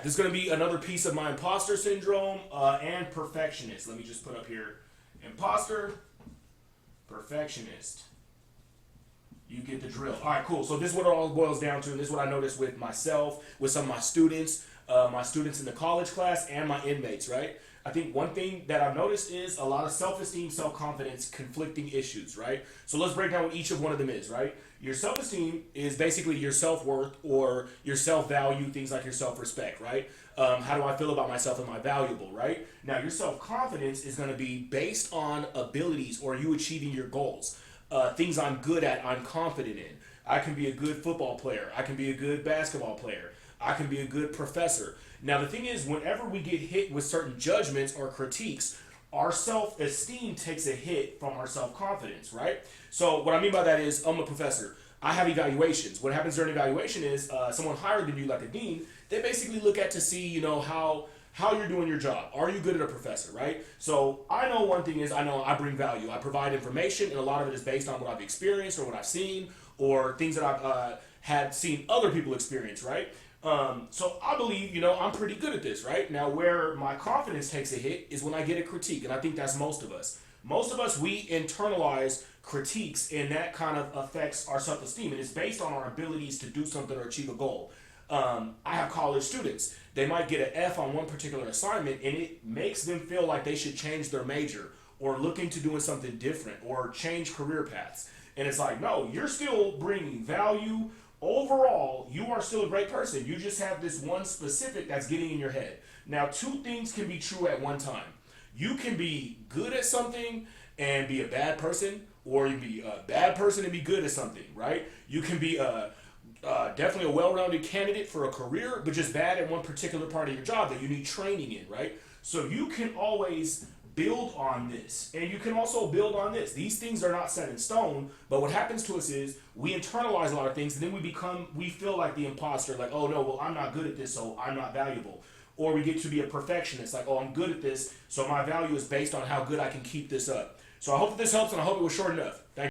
this is going to be another piece of my imposter syndrome and perfectionist. Let me just put up here imposter, perfectionist. You get the drill. All right, cool. So this is what it all boils down to. And this is what I noticed with myself, with some of my students in the college class, and my inmates, right? I think one thing that I've noticed is a lot of self-esteem, self-confidence, conflicting issues, right? So let's break down what each of one of them is, right? Your self-esteem is basically your self-worth or your self-value, things like your self-respect, right? How do I feel about myself? Am I valuable, right? Now, your self-confidence is going to be based on abilities or you achieving your goals. Things I'm good at, I'm confident in. I can be a good football player. I can be a good basketball player. I can be a good professor. Now, the thing is, whenever we get hit with certain judgments or critiques, our self-esteem takes a hit from our self-confidence, right? So what I mean by that is, I'm a professor. I have evaluations. What happens during evaluation is someone higher than you, like a dean, they basically look at to see, how you're doing your job. Are you good at a professor, right? So I know one thing is I know I bring value. I provide information, and a lot of it is based on what I've experienced or what I've seen or things that I've had seen other people experience, right? So I believe, I'm pretty good at this, right? Now, where my confidence takes a hit is when I get a critique, and I think that's most of us. Most of us, we internalize critiques, and that kind of affects our self-esteem, and it's based on our abilities to do something or achieve a goal. I have college students. They might get an F on one particular assignment, and it makes them feel like they should change their major or look into doing something different or change career paths. And it's like, no, you're still bringing value. Overall, you are still a great person. You just have this one specific that's getting in your head. Now, two things can be true at one time. You can be good at something and be a bad person, or you can be a bad person and be good at something, right? You can be definitely a well-rounded candidate for a career, but just bad at one particular part of your job that you need training in, right? So you can always build on this, and you can also build on this. These things are not set in stone, but what happens to us is we internalize a lot of things, and then we feel like the imposter, like, oh no, well, I'm not good at this, so I'm not valuable. Or we get to be a perfectionist, like, oh, I'm good at this, so my value is based on how good I can keep this up. So I hope that this helps, and I hope it was short enough. Thank you.